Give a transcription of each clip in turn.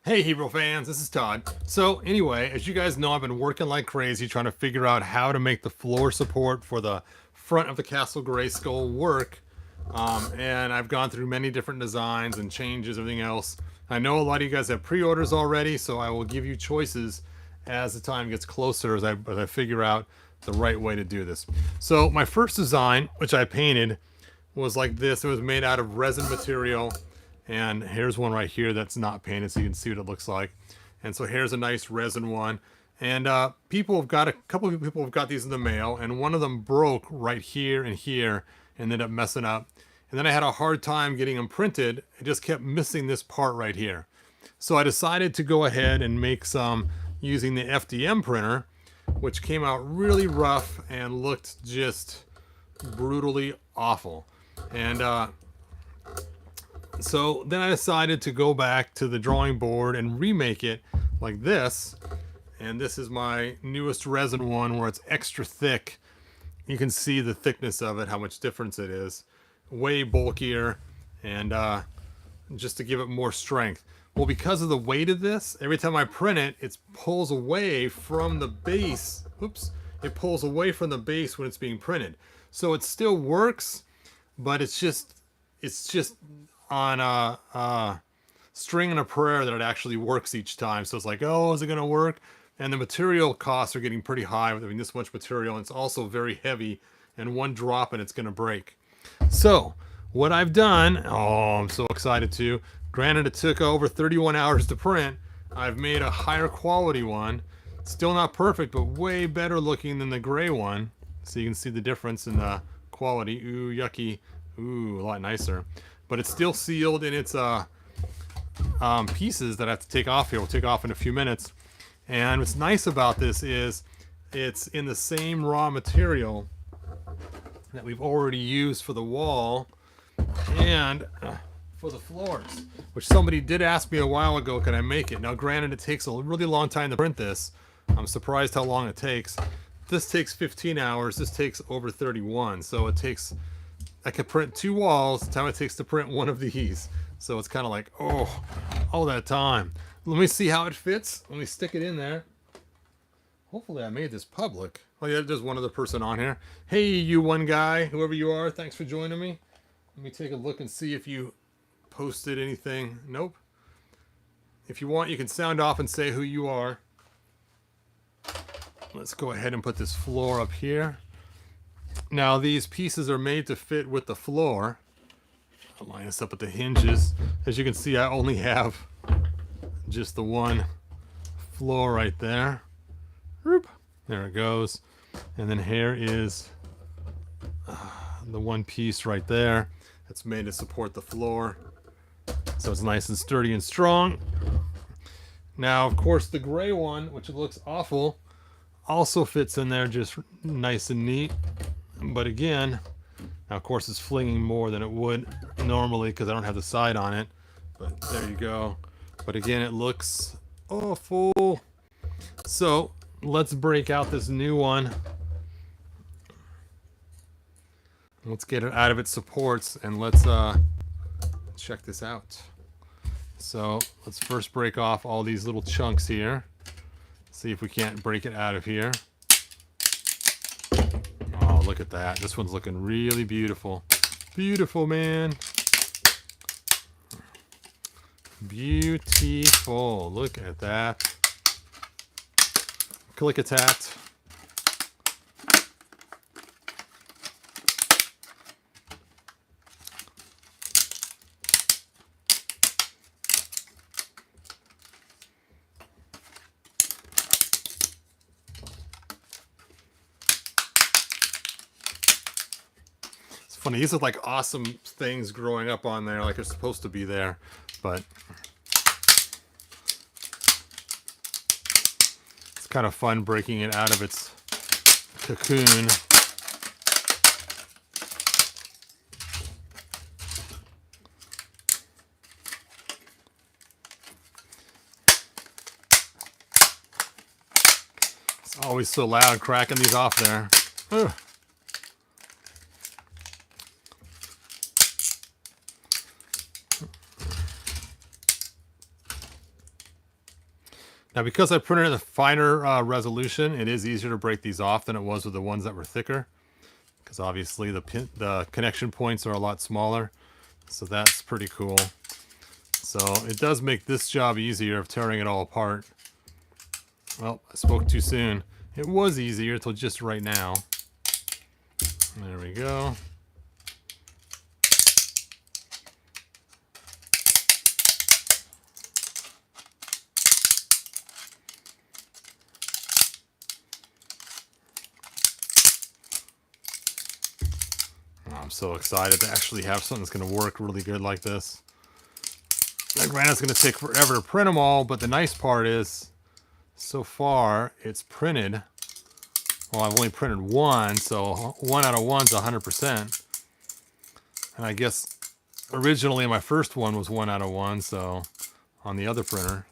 Hey Hero fans, this is Todd. So anyway, as you guys know, I've been working like crazy trying to figure out how to make the floor support for the front of the Castle Grayskull work. And I've gone through many different designs and changes, everything else. I know a lot of you guys have pre-orders already, so I will give you choices as the time gets closer as I figure out the right way to do this. So my first design, which I painted, was like this. It was made out of resin material. And here's one right here that's not painted, so you can see what it looks like. And so here's a nice resin one. And a couple of people have got these in the mail, and one of them broke right here and here and ended up messing up. And then I had a hard time getting them printed. I just kept missing this part right here. So I decided to go ahead and make some using the FDM printer, which came out really rough and looked just brutally awful. And so then I decided to go back to the drawing board and remake it like this. And this is my newest resin one where it's extra thick. You can see the thickness of it, how much difference it is. Way bulkier, and just to give it more strength. Well, because of the weight of this, every time I print it, it pulls away from the base. Oops. It pulls away from the base when it's being printed. So it still works, but it's just on a string and a prayer that it actually works each time. So it's like, oh, is it going to work? And the material costs are getting pretty high with having this much material. And it's also very heavy, and one drop and it's going to break. So what I've done, oh, I'm so excited to. Granted, it took over 31 hours to print. I've made a higher quality one. Still not perfect, but way better looking than the gray one. So you can see the difference in the quality. Ooh, yucky. Ooh, a lot nicer. But it's still sealed in its pieces that I have to take off here. We'll take off in a few minutes. And what's nice about this is it's in the same raw material that we've already used for the wall and for the floors, which somebody did ask me a while ago, can I make it? Now, granted, it takes a really long time to print this. I'm surprised how long it takes. This takes 15 hours. This takes over 31. So it takes... I could print 2 walls the time it takes to print one of these. So it's kind of like, oh, all that time. Let me see how it fits. Let me stick it in there. Hopefully I made this public. Oh yeah, there's one other person on here. Hey, you one guy, whoever you are, thanks for joining me. Let me take a look and see if you posted anything. Nope. If you want, you can sound off and say who you are. Let's go ahead and put this floor up here. Now these pieces are made to fit with the floor. I'll line this up with the hinges. As you can see, I only have just the one floor right there. There it goes. And then here is the one piece right there that's made to support the floor. So it's nice and sturdy and strong. Now, of course, the gray one, which looks awful, also fits in there just nice and neat. But again, now of course it's flinging more than it would normally because I don't have the side on it. But there you go. But again, it looks awful. So let's break out this new one. Let's get it out of its supports and let's check this out. So let's first break off all these little chunks here. See if we can't break it out of here. Oh, look at that. This one's looking really beautiful. Beautiful, man. Beautiful. Look at that. Click a tat. Funny, these are like awesome things growing up on there, like they're supposed to be there, but it's kind of fun breaking it out of its cocoon. It's always so loud cracking these off there. Ugh. Now, because I printed in a finer resolution, it is easier to break these off than it was with the ones that were thicker. Because obviously the connection points are a lot smaller. So that's pretty cool. So it does make this job easier of tearing it all apart. Well, I spoke too soon. It was easier until just right now. There we go. I'm so excited to actually have something that's going to work really good like this. Now, granted, it's going to take forever to print them all, but the nice part is, so far, it's printed. Well, I've only printed one, so 1 out of 1's 100%. And I guess originally my first one was 1 out of 1, so on the other printer.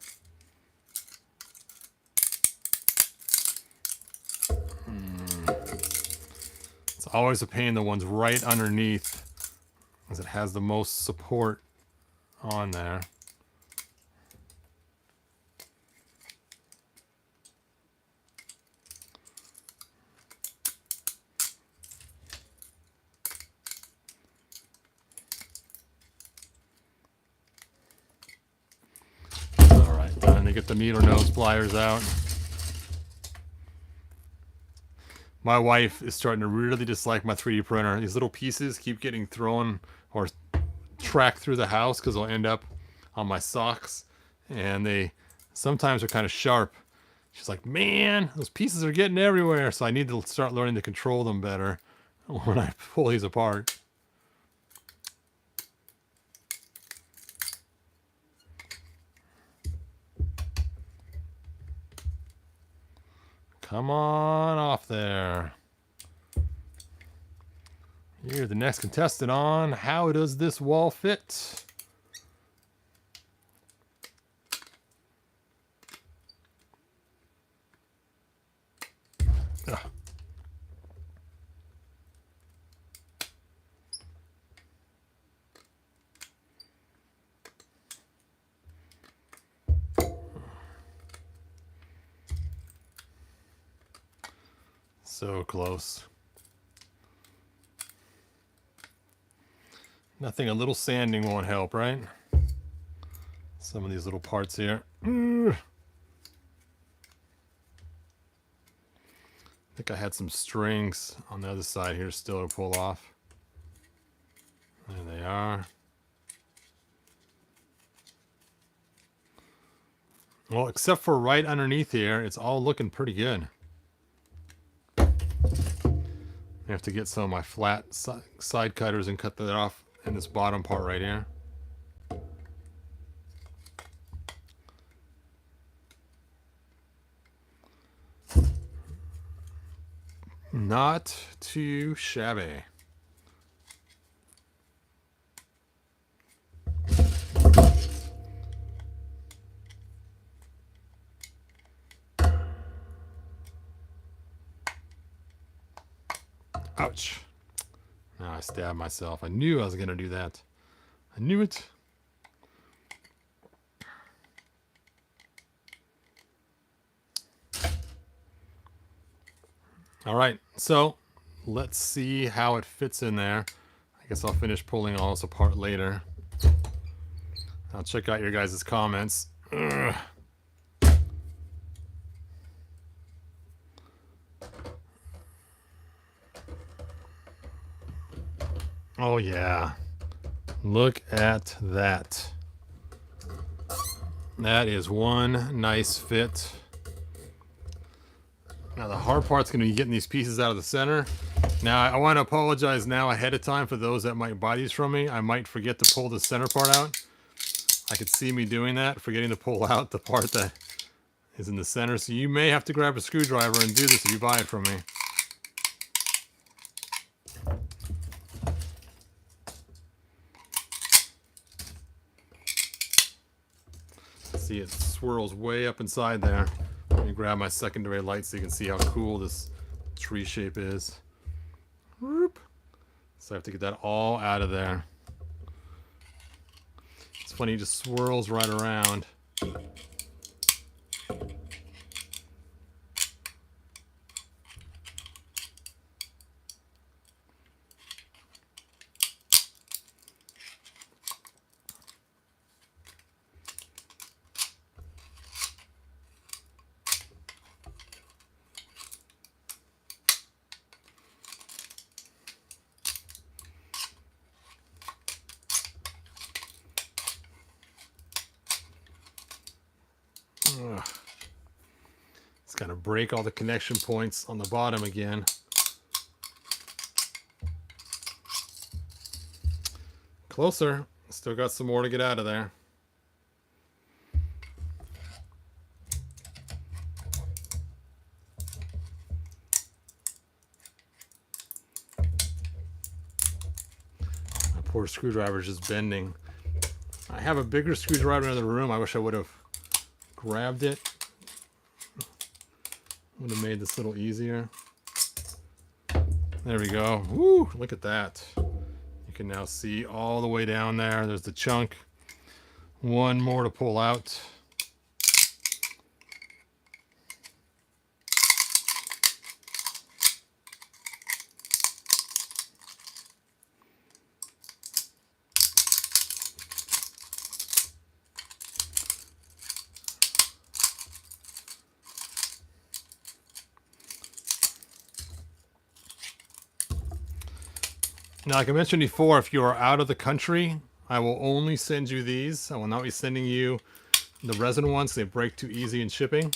It's always a pain, the ones right underneath, as it has the most support on there. Alright, time to get the needle nose pliers out. My wife is starting to really dislike my 3D printer. These little pieces keep getting thrown or tracked through the house because they'll end up on my socks. And they sometimes are kind of sharp. She's like, man, those pieces are getting everywhere. So I need to start learning to control them better when I pull these apart. Come on off there. You're the next contestant on How Does This Wall Fit? Ugh. So close. Nothing a little sanding won't help, right? Some of these little parts here. I think I had some strings on the other side here still to pull off. There they are. Well, except for right underneath here, it's all looking pretty good. I have to get some of my flat side cutters and cut that off in this bottom part right here. Not too shabby. Ouch. Now I stabbed myself. I knew I was going to do that. I knew it. All right, so let's see how it fits in there. I guess I'll finish pulling all this apart later. I'll check out your guys' comments. Ugh. Oh yeah, look at that. That is one nice fit. Now the hard part's going to be getting these pieces out of the center. Now I want to apologize now ahead of time for those that might buy these from me. I might forget to pull the center part out. I could see me doing that, forgetting to pull out the part that is in the center. So you may have to grab a screwdriver and do this if you buy it from me. See, it swirls way up inside there. Let me grab my secondary light so you can see how cool this tree shape is. Whoop. So I have to get that all out of there. It's funny, it just swirls right around. Ugh. It's got to break all the connection points on the bottom again. Closer. Still got some more to get out of there. My poor screwdriver's just bending. I have a bigger screwdriver in the room. I wish I would have grabbed it. Would have made this a little easier. There we go. Woo! Look at that. You can now see all the way down there. There's the chunk. One more to pull out. Now, like I mentioned before, if you are out of the country, I will only send you these. I will not be sending you the resin ones. They break too easy in shipping.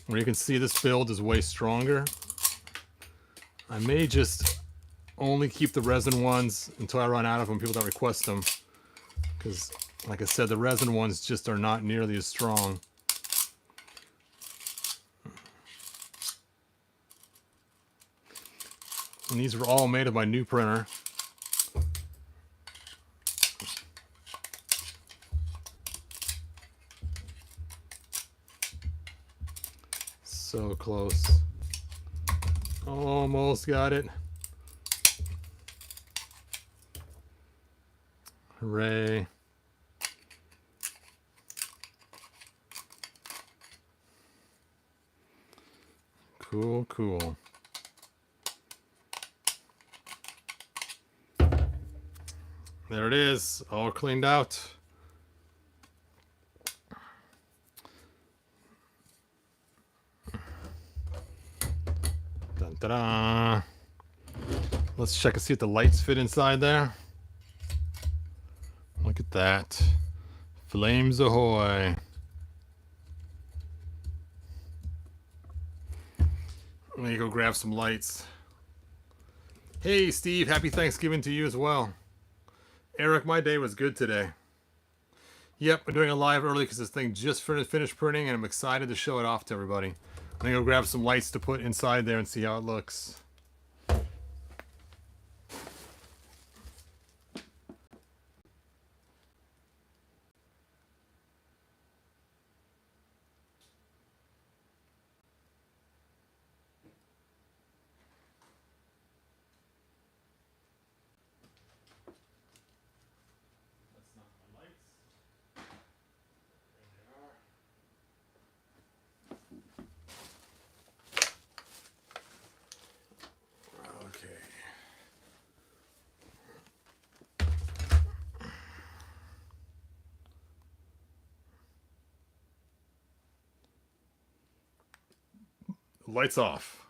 Where you can see this build is way stronger. I may just only keep the resin ones until I run out of them, people that request them. Because, like I said, the resin ones just are not nearly as strong. And these were all made of my new printer. So close. Almost got it. Hooray. Cool, cool. There it is, all cleaned out. Dun, ta-da. Let's check and see if the lights fit inside there. Look at that. Flames ahoy. Let me go grab some lights. Hey Steve, happy Thanksgiving to you as well. Eric, my day was good today. Yep, I'm doing it live early because this thing just finished printing and I'm excited to show it off to everybody. I'm going to go grab some lights to put inside there and see how it looks. Lights off.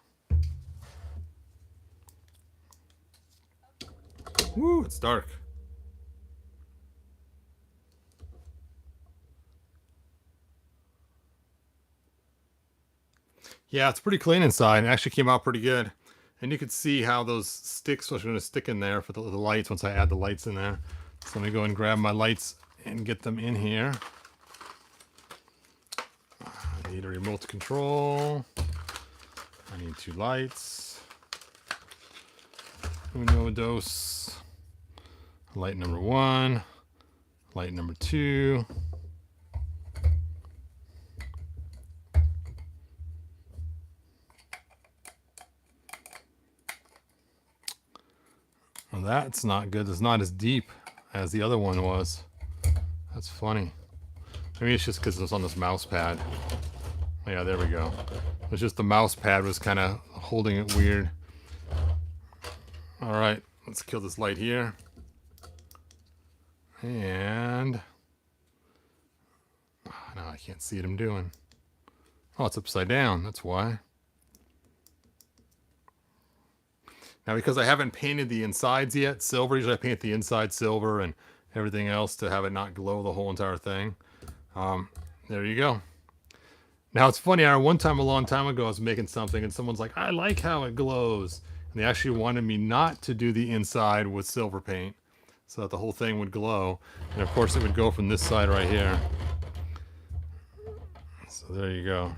Woo, it's dark. Yeah, it's pretty clean inside. It actually came out pretty good. And you could see how those sticks are going to stick in there for the lights once I add the lights in there. So let me go and grab my lights and get them in here. I need a remote control. I need 2 lights. Uno, dos. Light number 1. Light number 2. Well, that's not good. It's not as deep as the other one was. That's funny. Maybe it's just because it's on this mouse pad. Yeah, there we go. It's just the mouse pad was kind of holding it weird. All right, let's kill this light here. And now I can't see what I'm doing. Oh, it's upside down. That's why. Now, because I haven't painted the insides yet, silver, usually I paint the inside silver and everything else to have it not glow the whole entire thing. There you go. Now it's funny, one time a long time ago I was making something and someone's like, I like how it glows. And they actually wanted me not to do the inside with silver paint so that the whole thing would glow. And of course it would go from this side right here. So there you go.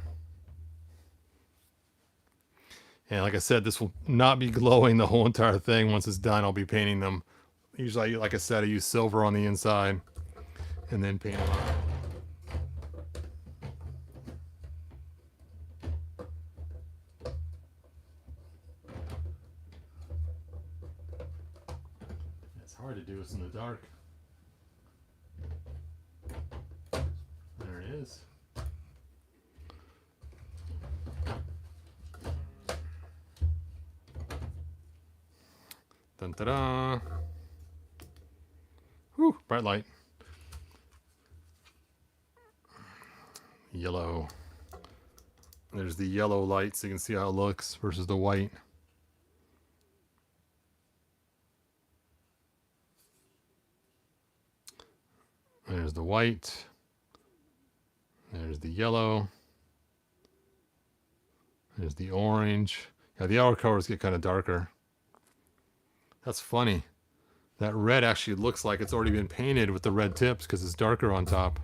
And like I said, this will not be glowing the whole entire thing. Once it's done, I'll be painting them. Usually, like I said, I use silver on the inside and then paint them on. It's hard to do this in the dark. There it is. Dun, ta-da. Whew, bright light. Yellow. There's the yellow light so you can see how it looks versus the white. There's the white. There's the yellow. There's the orange. Yeah, the outer colors get kind of darker. That's funny. That red actually looks like it's already been painted with the red tips because it's darker on top.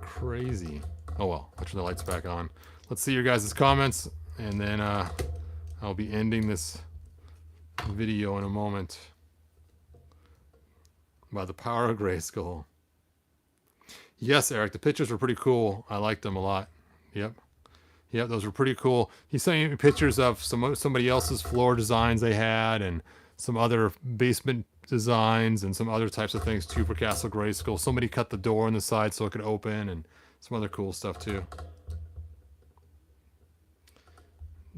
Crazy. Oh well, I'll turn the lights back on. Let's see your guys' comments, and then I'll be ending this video in a moment. About the power of Grayskull. Yes, Eric, the pictures were pretty cool. I liked them a lot. Yep. Yep, those were pretty cool. He sent me pictures of somebody else's floor designs they had, and some other basement designs, and some other types of things too for Castle Grayskull. Somebody cut the door on the side so it could open, and some other cool stuff too.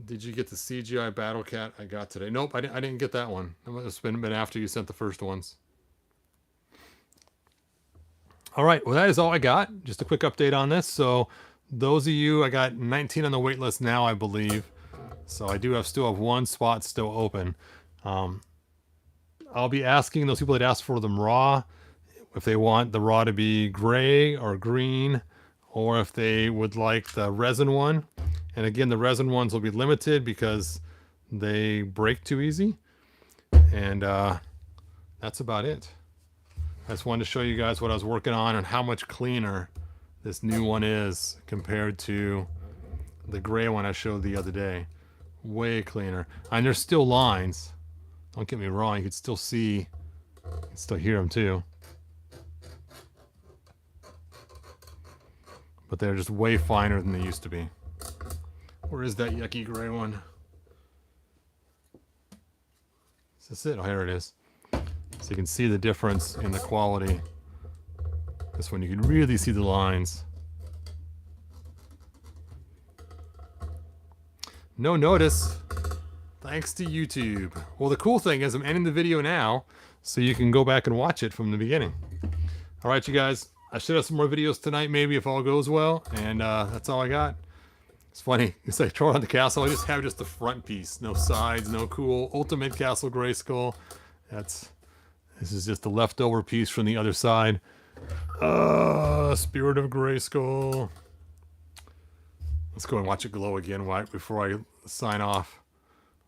Did you get the CGI Battle Cat I got today? Nope, I didn't get that one. It must have been after you sent the first ones. All right, well, that is all I got. Just a quick update on this. So those of you, I got 19 on the wait list now, I believe. So I do still have one spot still open. I'll be asking those people that asked for them raw, if they want the raw to be gray or green, or if they would like the resin one. And again, the resin ones will be limited because they break too easy. And that's about it. I just wanted to show you guys what I was working on and how much cleaner this new one is compared to the gray one I showed the other day. Way cleaner. And there's still lines. Don't get me wrong, you can still see, you can still hear them too. But they're just way finer than they used to be. Where is that yucky gray one? Is this it? Oh, here it is. So you can see the difference in the quality. This one you can really see the lines. No notice. Thanks to YouTube. Well, the cool thing is I'm ending the video now, so you can go back and watch it from the beginning. All right, you guys. I should have some more videos tonight, maybe, if all goes well. And that's all I got. It's funny. It's like throwing on the castle. I just have just the front piece. No sides, no cool. Ultimate Castle Grayskull. This is just the leftover piece from the other side. Spirit of Grayskull. Let's go and watch it glow again right before I sign off.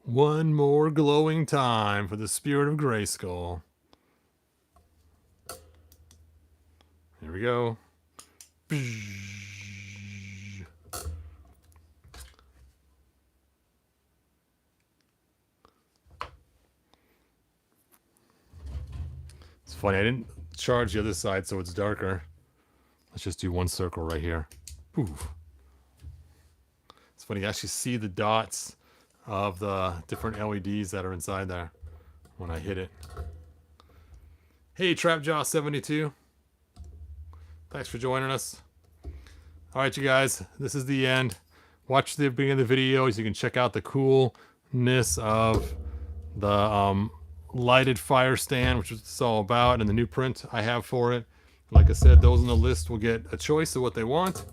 One more glowing time for the Spirit of Grayskull. Here we go. It's funny, I didn't charge the other side so it's darker. Let's just do one circle right here. Poof. It's funny, you actually see the dots of the different LEDs that are inside there when I hit it. Hey, TrapJaw72. Thanks for joining us. All right, you guys, this is the end. Watch the beginning of the video so you can check out the coolness of the lighted fire stand, which is what it's all about, and the new print I have for it. Like I said, those on the list will get a choice of what they want.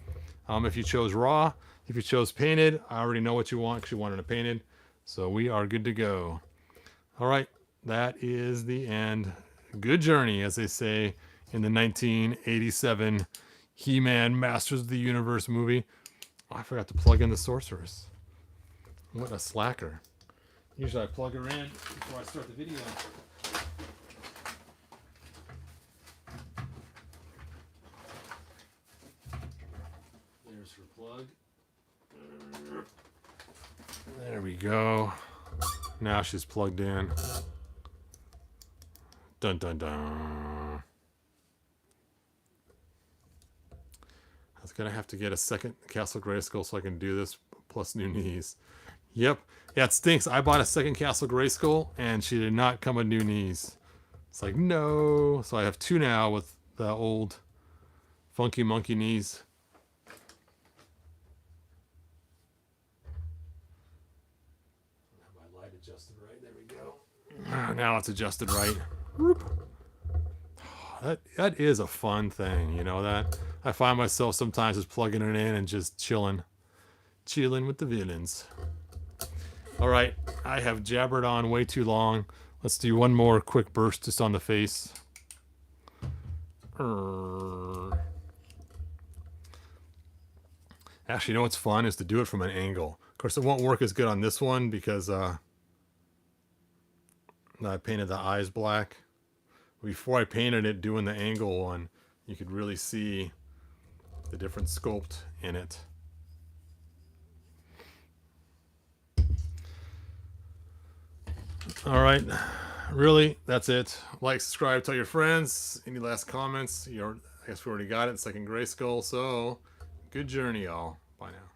If you chose raw, if you chose painted, I already know what you want because you wanted it painted. So we are good to go. All right, that is the end. Good journey, as they say in the 1987 He-Man Masters of the Universe movie. Oh, I forgot to plug in the sorceress. What a slacker. Usually I plug her in before I start the video. There's her plug. There we go. Now she's plugged in. Dun dun dun. I was gonna have to get a second Castle Grayskull so I can do this, plus new knees. Yep. Yeah, it stinks. I bought a second Castle Grayskull and she did not come with new knees. It's like, no. So I have two now with the old funky monkey knees. Have my light adjusted right? There we go. Now it's adjusted right. That is a fun thing, you know that? I find myself sometimes just plugging it in and just chilling with the villains. All right, I have jabbered on way too long. Let's do one more quick burst just on the face. Actually, you know what's fun is to do it from an angle. Of course, it won't work as good on this one because I painted the eyes black. Before I painted it, doing the angle one, you could really see the different sculpt in it. All right, really, that's it. Like, subscribe, tell your friends. Any last comments? I guess we already got it, second Grayskull, so good journey, y'all. Bye now.